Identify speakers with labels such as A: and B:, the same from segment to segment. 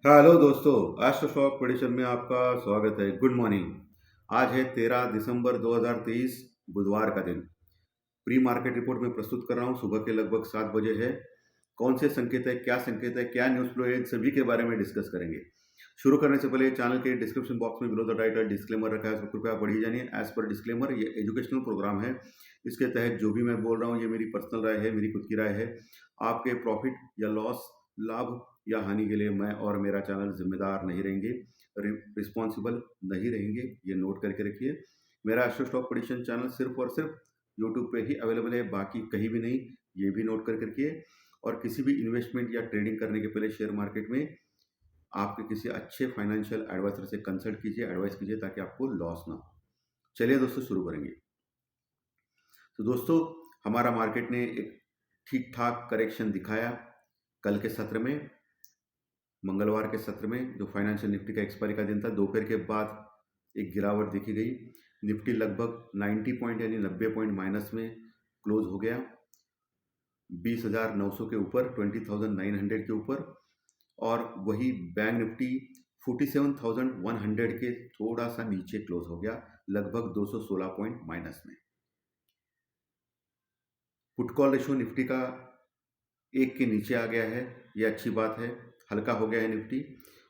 A: Hello दोस्तों, astro stock prediction में आपका स्वागत है। Good morning. आज है 13 दिसंबर 2023, बुधवार का दिन। प्री मार्केट रिपोर्ट में प्रस्तुत कर रहा हूँ। सुबह के लगभग 7 बजे है। कौन से संकेत है, क्या न्यूज़ फ्लो है, इन सभी के बारे में डिस्कस करेंगे। शुरू करने से पहले चैनल के डिस्क्रिप्शन बॉक्स में बिलो द टाइटल डिस्क्लेमर रखा है, तो कृपया पढ़ी जानिए। एज पर डिस्क्लेमर, ये एजुकेशनल प्रोग्राम है। इसके तहत जो भी मैं बोल रहा हूँ ये मेरी पर्सनल राय है, मेरी खुद की राय है। आपके प्रॉफिट या लॉस, लाभ या हानि के लिए मैं और मेरा चैनल जिम्मेदार नहीं रहेंगे, रिस्पॉन्सिबल नहीं रहेंगे, ये नोट करके रखिए। मेरा एस्ट्रो स्टॉक प्रेडिक्शन चैनल सिर्फ और सिर्फ यूट्यूब पे ही अवेलेबल है, बाकी कहीं भी नहीं, ये भी नोट करके रखिए। और किसी भी इन्वेस्टमेंट या ट्रेडिंग करने के पहले शेयर मार्केट में आपके किसी अच्छे फाइनेंशियल एडवाइजर से कंसल्ट कीजिए, एडवाइस कीजिए, ताकि आपको लॉस ना हो। चलिए दोस्तों, शुरू करेंगे। तो दोस्तों, हमारा मार्केट ने एक ठीक ठाक करेक्शन दिखाया कल के सत्र में। मंगलवार के सत्र में जो फाइनेंशियल निफ्टी का एक्सपायरी का दिन था, दोपहर के बाद एक गिरावट देखी गई। निफ्टी लगभग 90 पॉइंट यानी 90 पॉइंट माइनस में क्लोज हो गया, 20,900 के ऊपर, 20,900 के ऊपर। और वही बैंक निफ्टी 47,100 के थोड़ा सा नीचे क्लोज हो गया, लगभग 216 पॉइंट माइनस में। पुट कॉल रेशो निफ्टी का 1 के नीचे आ गया है, ये अच्छी बात है, हल्का हो गया है निफ्टी।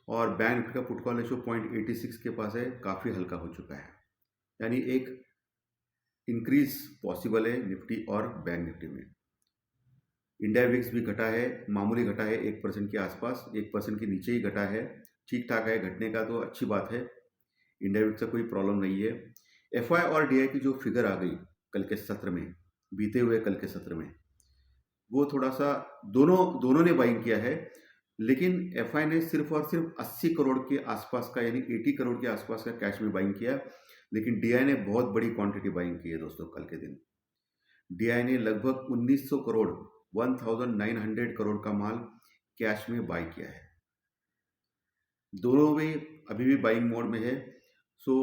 A: और बैंक निफ्टी का पुट कॉल रेशो 0.86 के पास है, काफ़ी हल्का हो चुका है, यानी एक इंक्रीज पॉसिबल है निफ्टी और बैंक निफ्टी में। इंडिया विक्स भी घटा है, मामूली घटा है, 1% के आसपास, 1% के नीचे ही घटा है। ठीक ठाक है, घटने का तो अच्छी बात है। इंडिया विक्स से कोई प्रॉब्लम नहीं है। एफआई और डीआई की जो फिगर आ गई कल के सत्र में, बीते हुए कल के सत्र में, वो थोड़ा सा दोनों दोनों ने बाइंग किया है। लेकिन एफआई ने सिर्फ और सिर्फ 80 करोड़ के आसपास का, यानी 80 करोड़ के आसपास का कैश में बाइंग किया। लेकिन डीआई ने बहुत बड़ी क्वांटिटी बाइंग की है दोस्तों कल के दिन। डीआई ने लगभग 1900 करोड़, 1900 करोड़ का माल कैश में बाई किया है। दोनों भी अभी भी बाइंग मोड में है। सो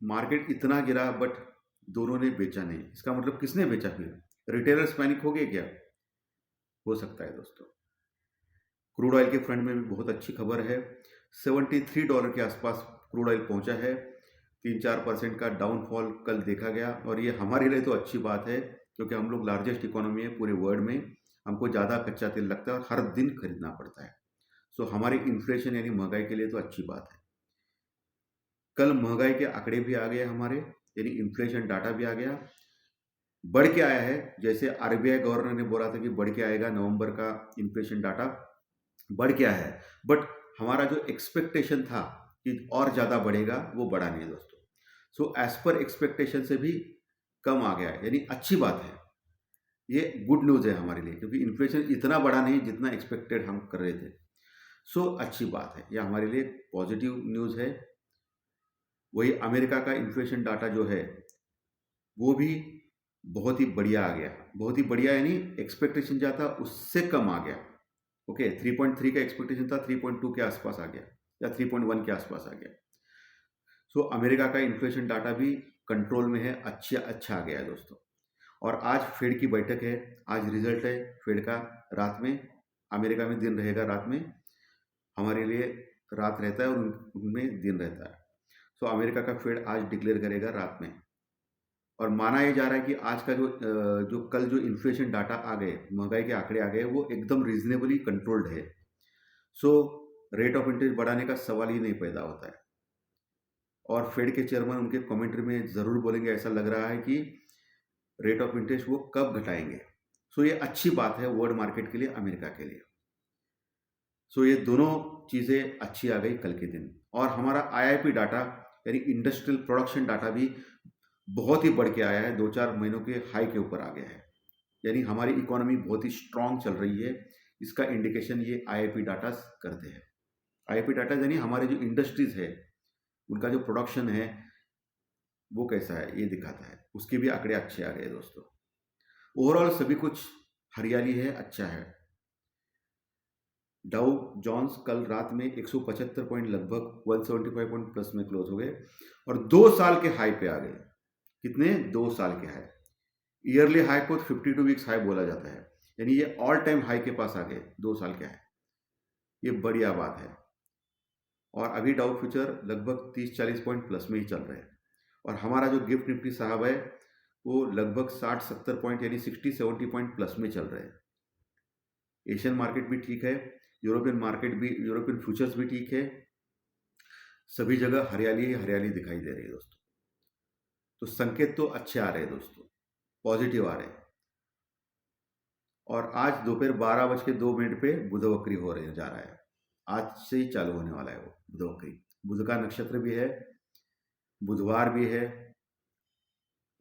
A: मार्केट इतना गिरा, बट दोनों ने बेचा नहीं। इसका मतलब किसने बेचा फिर? रिटेलर्स पैनिक हो गए क्या? हो सकता है दोस्तों। क्रूड ऑयल के फ्रंट में भी बहुत अच्छी खबर है। $73 के आसपास क्रूड ऑयल पहुंचा है। 3-4% का डाउनफॉल कल देखा गया, और ये हमारे लिए तो अच्छी बात है, क्योंकि हम लोग लार्जेस्ट इकोनॉमी है पूरे वर्ल्ड में। हमको ज़्यादा कच्चा तेल लगता है और हर दिन खरीदना पड़ता है। सो हमारी इन्फ्लेशन यानी महंगाई के लिए तो अच्छी बात है। कल महंगाई के आंकड़े भी आ गए हमारे, यानी इन्फ्लेशन डाटा भी आ गया, बढ़ के आया है। जैसे आरबीआई गवर्नर ने बोला था कि बढ़ के आएगा, नवंबर का इन्फ्लेशन डाटा बढ़ के आया है। बट हमारा जो एक्सपेक्टेशन था कि और ज़्यादा बढ़ेगा, वो बढ़ा नहीं है दोस्तों। सो एज पर एक्सपेक्टेशन से भी कम आ गया है, यानी अच्छी बात है। ये गुड न्यूज़ है हमारे लिए, क्योंकि इन्फ्लेशन इतना बढ़ा नहीं जितना एक्सपेक्टेड हम कर रहे थे। सो अच्छी बात है, यह हमारे लिए पॉजिटिव न्यूज़ है। वही अमेरिका का इन्फ्लेशन डाटा जो है, वो भी बहुत ही बढ़िया आ गया। बहुत ही बढ़िया यानी एक्सपेक्टेशन जो था उससे कम आ गया। ओके, 3.3 का एक्सपेक्टेशन था, 3.2 के आसपास आ गया, या 3.1 के आसपास आ गया। सो अमेरिका का इन्फ्लेशन डाटा भी कंट्रोल में है, अच्छा आ गया है दोस्तों। और आज फेड की बैठक है, आज रिजल्ट है फेड का रात में। अमेरिका में दिन रहेगा रात में, हमारे लिए रात रहता है और उनमें दिन रहता है। सो अमेरिका का फेड आज डिक्लेयर करेगा रात में। और माना ये जा रहा है कि आज का जो कल जो इन्फ्लेशन डाटा आ गए, महंगाई के आंकड़े आ गए, वो एकदम रीजनेबली कंट्रोल्ड है। सो रेट ऑफ इंटरेस्ट बढ़ाने का सवाल ही नहीं पैदा होता है। और फेड के चेयरमैन उनके कमेंट्री में ज़रूर बोलेंगे, ऐसा लग रहा है कि रेट ऑफ इंटरेस्ट वो कब घटाएंगे। सो ये अच्छी बात है वर्ल्ड मार्केट के लिए, अमेरिका के लिए। सो ये दोनों चीज़ें अच्छी आ गई कल के दिन। और हमारा आईआईपी डाटा यानी इंडस्ट्रियल प्रोडक्शन डाटा भी बहुत ही बढ़ के आया है, 2-4 महीनों के हाई के ऊपर आ गया है। यानी हमारी इकोनॉमी बहुत ही स्ट्रांग चल रही है। इसका इंडिकेशन ये आईआईपी डाटा करते हैं। आईआईपी डाटा यानी हमारे जो इंडस्ट्रीज है, उनका जो प्रोडक्शन है वो कैसा है ये दिखाता है। उसके भी आंकड़े अच्छे आ गए दोस्तों। ओवरऑल सभी कुछ हरियाली है, अच्छा है। डाउ जॉन्स कल रात में 175 पॉइंट, लगभग 175 पॉइंट प्लस में क्लोज हो गए, और 2 साल के हाई पे आ गए। कितने? 2 साल के हाई। ईयरली हाई को 52 वीक्स हाई बोला जाता है, यानी ये ऑल टाइम हाई के पास आ गए, 2 साल के हाई। ये बढ़िया बात है। और अभी डाउ फ्यूचर लगभग 30-40 पॉइंट प्लस में ही चल रहे हैं। और हमारा जो गिफ्ट निफ्टी साहब है वो लगभग 60-70 पॉइंट यानी 60-70 पॉइंट प्लस में चल रहे हैं। एशियन मार्केट भी ठीक है, यूरोपियन फ्यूचर्स भी ठीक है, सभी जगह हरियाली ही हरियाली दिखाई दे रही है दोस्तों। तो संकेत तो अच्छे आ रहे हैं दोस्तों, पॉजिटिव आ रहे हैं। और आज दोपहर 12:02 पे बुध वक्री हो रहे जा रहा है, आज से ही चालू होने वाला है वो बुध वक्री। बुध का नक्षत्र भी है, बुधवार भी है,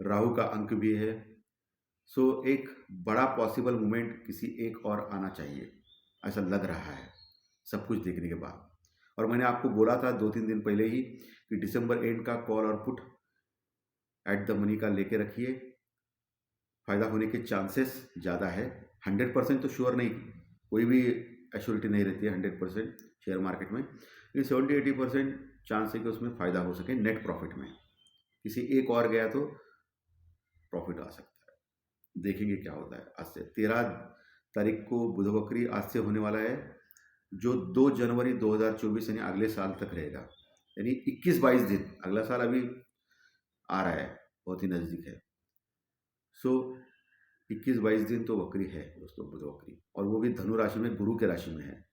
A: राहु का अंक भी है। सो एक बड़ा पॉसिबल मूवमेंट किसी एक और आना चाहिए, ऐसा लग रहा है सब कुछ देखने के बाद। और मैंने आपको बोला था 2-3 दिन पहले ही कि दिसंबर एंड का कॉल और पुट एट द मनी का लेके रखिए, फ़ायदा होने के चांसेस ज़्यादा है। 100% तो श्योर नहीं, कोई भी एश्योरिटी नहीं रहती है 100% शेयर मार्केट में, लेकिन 70-80% चांस है कि उसमें फ़ायदा हो सके नेट प्रॉफिट में। किसी एक और गया तो प्रॉफिट आ सकता है, देखेंगे क्या होता है। आज से 13 तारीख को बुध वक्री आज से होने वाला है, जो 2 जनवरी 2024 यानी अगले साल तक रहेगा, यानी 21-22 दिन। अगला साल अभी आ रहा है, बहुत ही नज़दीक है। सो 21-22 दिन तो वक्री है दोस्तों, बुध वक्री, और वो भी धनु राशि में, गुरु के राशि में है,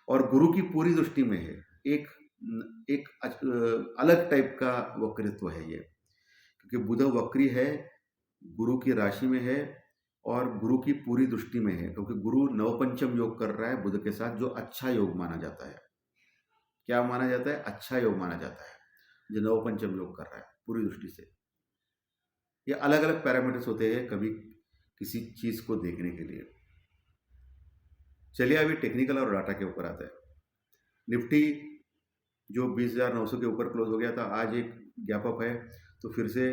A: और गुरु की पूरी दृष्टि में है। एक एक अलग टाइप का वक्रित्व है ये, क्योंकि बुध वक्री है, गुरु की राशि में है और गुरु की पूरी दृष्टि में है, क्योंकि गुरु नवपंचम योग कर रहा है बुध के साथ, जो अच्छा योग माना जाता है। क्या माना जाता है? अच्छा योग माना जाता है, जो नवपंचम योग कर रहा है पूरी दृष्टि से। ये अलग अलग पैरामीटर्स होते हैं कभी किसी चीज को देखने के लिए। चलिए अभी टेक्निकल और डाटा के ऊपर आता है। निफ्टी जो 20,900 के ऊपर क्लोज हो गया था, आज एक गैप अप है, तो फिर से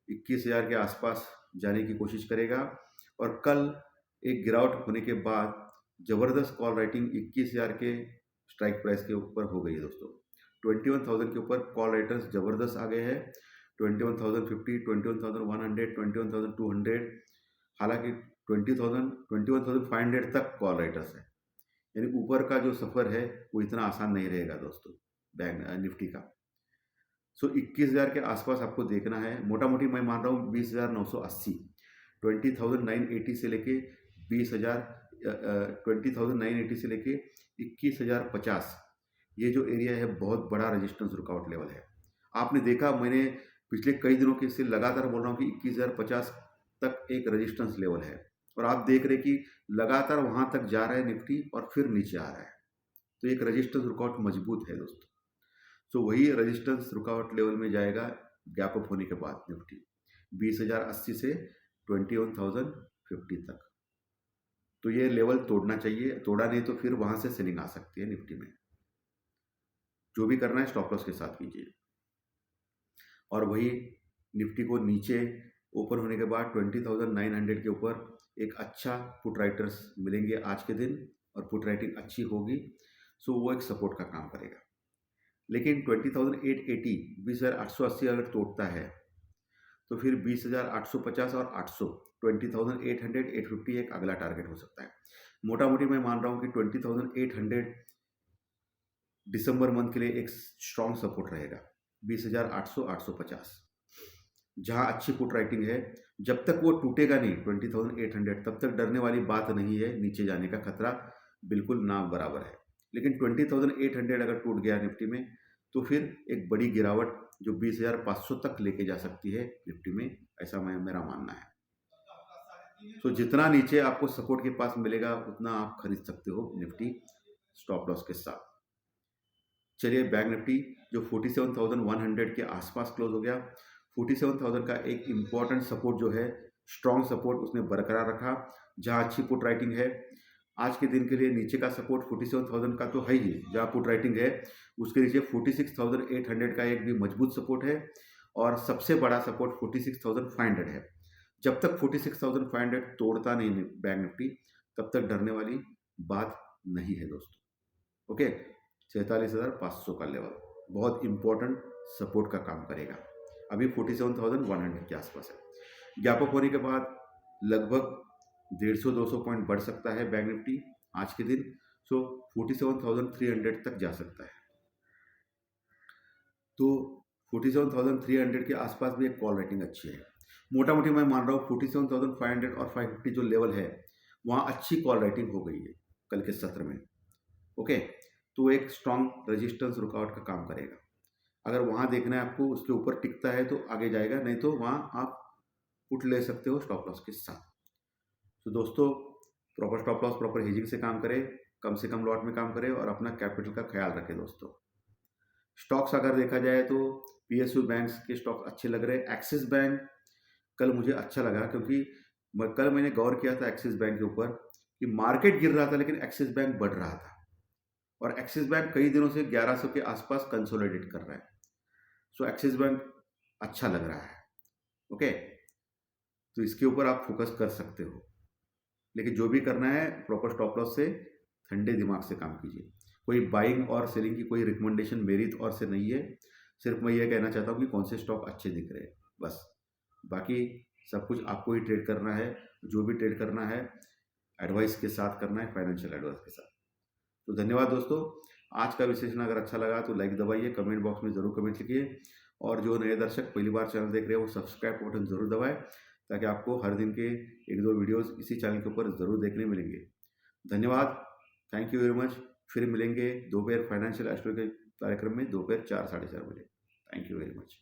A: 21,000 के आसपास जाने की कोशिश करेगा। और कल एक गिरावट होने के बाद जबरदस्त कॉल राइटिंग 21,000 के स्ट्राइक प्राइस के ऊपर हो गई है दोस्तों। 21,000 के ऊपर कॉल राइटर्स जबरदस्त आ गए हैं, 21,050, 21,100, 21,200, हालांकि 20,000, 21,500 तक कॉल राइटर्स है, यानी ऊपर का जो सफ़र है वो इतना आसान नहीं रहेगा दोस्तों बैंक निफ्टी का। सो 21,000 के आसपास आपको देखना है। मोटा मोटी मैं मान रहा हूँ 20,980, 20,980 से लेके 20,000, 20,980 से लेके 21,050, ये जो एरिया है बहुत बड़ा रेजिस्टेंस रुकआउट लेवल है। आपने देखा, मैंने पिछले कई दिनों के से लगातार बोल रहा हूँ कि 21,050 तक एक रेजिस्टेंस लेवल है, और आप देख रहे कि लगातार वहाँ तक जा रहा है निफ्टी और फिर नीचे आ रहा है। तो एक रेजिस्टेंस रुकआउट मजबूत है दोस्तों। सो वही रेजिस्टेंस रुकआउट लेवल में जाएगा गैप अप होने के बाद निफ्टी 20,080 से 21,050 तक। तो ये लेवल तोड़ना चाहिए, तोड़ा नहीं तो फिर वहाँ से सेलिंग आ सकती है निफ्टी में। जो भी करना है स्टॉप लॉस के साथ कीजिए। और वही निफ्टी को नीचे ओपन होने के बाद 20,900 के ऊपर एक अच्छा पुट राइटर्स मिलेंगे आज के दिन, और पुट राइटिंग अच्छी होगी, सो वो एक सपोर्ट का काम करेगा। लेकिन 20,880, 20,880 अगर तोड़ता है तो फिर 20,850 और 800, 20,800, 850 एक अगला टारगेट हो सकता है। मोटा मोटी मैं मान रहा हूँ कि 20,800 दिसंबर मंथ के लिए एक स्ट्रॉन्ग सपोर्ट रहेगा। 20,800, 850 जहाँ अच्छी पुट राइटिंग है, जब तक वो टूटेगा नहीं 20,800, तब तक डरने वाली बात नहीं है, नीचे जाने का खतरा बिल्कुल ना बराबर है। लेकिन 20,800 अगर टूट गया निफ्टी में, तो फिर एक बड़ी गिरावट जो 20,500 तक लेके जा सकती है निफ्टी में, ऐसा मेरा मानना है। तो जितना नीचे आपको सपोर्ट के पास मिलेगा उतना आप खरीद सकते हो निफ्टी स्टॉप लॉस के साथ। चलिए बैंक निफ्टी जो 47,100 के आसपास क्लोज हो गया, 47,000 का एक इम्पॉर्टेंट सपोर्ट जो है, स्ट्रॉन्ग सपोर्ट उसने बरकरार रखा, जहाँ अच्छी पुट राइटिंग है। आज के दिन के लिए नीचे का सपोर्ट 47,000 का तो है ही, जहाँ पुट राइटिंग है उसके नीचे 46,800 का एक भी मजबूत सपोर्ट है, और सबसे बड़ा सपोर्ट 46,500 है। जब तक 46,500 तोड़ता नहीं बैंक निफ्टी, तब तक डरने वाली बात नहीं है दोस्तों। ओके, 46,500 का लेवल बहुत इंपॉर्टेंट सपोर्ट का काम करेगा। अभी 47,100 के आसपास है। गैप अप होने के बाद लगभग 150-200 पॉइंट बढ़ सकता है बैंक निफ्टी आज के दिन, सो 47,300 तक जा सकता है। तो 47,300 के आसपास भी एक कॉल राइटिंग अच्छी है। मोटा मोटी मैं मान रहा हूँ 47,500 और 550 जो लेवल है वहाँ अच्छी कॉल राइटिंग हो गई है कल के सत्र में। ओके, तो एक स्ट्रॉन्ग रेजिस्टेंस रुकावट का काम करेगा। अगर वहाँ देखना है आपको उसके ऊपर टिकता है तो आगे जाएगा, नहीं तो वहाँ आप पुट ले सकते हो स्टॉप लॉस के साथ। तो दोस्तों, proper stop loss, proper hedging से काम करें, कम से कम लॉट में काम करें और अपना कैपिटल का ख्याल रखें दोस्तों। स्टॉक्स अगर देखा जाए तो पीएसयू बैंक्स के स्टॉक अच्छे लग रहे हैं। एक्सिस बैंक कल मुझे अच्छा लगा क्योंकि कल मैंने गौर किया था एक्सिस बैंक के ऊपर कि मार्केट गिर रहा था लेकिन एक्सिस बैंक बढ़ रहा था और एक्सिस बैंक कई दिनों से 1100 के आसपास कंसोलिडेट कर रहा है। सो एक्सिस बैंक अच्छा लग रहा है। ओके, तो इसके ऊपर आप फोकस कर सकते हो, लेकिन जो भी करना है प्रॉपर स्टॉप लॉस से ठंडे दिमाग से काम कीजिए। कोई बाइंग और सेलिंग की कोई रिकमेंडेशन मेरी ओर से नहीं है, सिर्फ मैं ये कहना चाहता हूँ कि कौन से स्टॉक अच्छे दिख रहे हैं बस। बाकी सब कुछ आपको ही ट्रेड करना है, जो भी ट्रेड करना है एडवाइस के साथ करना है, फाइनेंशियल एडवाइस के साथ। तो धन्यवाद दोस्तों। आज का विश्लेषण अगर अच्छा लगा तो लाइक दबाइए, कमेंट बॉक्स में ज़रूर कमेंट लिखिए और जो नए दर्शक पहली बार चैनल देख रहे हैं वो सब्सक्राइब बटन ज़रूर दबाएं ताकि आपको हर दिन के 1-2 वीडियोस इसी चैनल के ऊपर ज़रूर देखने मिलेंगे। धन्यवाद, थैंक यू वेरी मच। फिर मिलेंगे दोपहर फाइनेंशियल एस्ट्रो के कार्यक्रम में दोपहर 4 साढ़े 4 बजे। Thank you very much.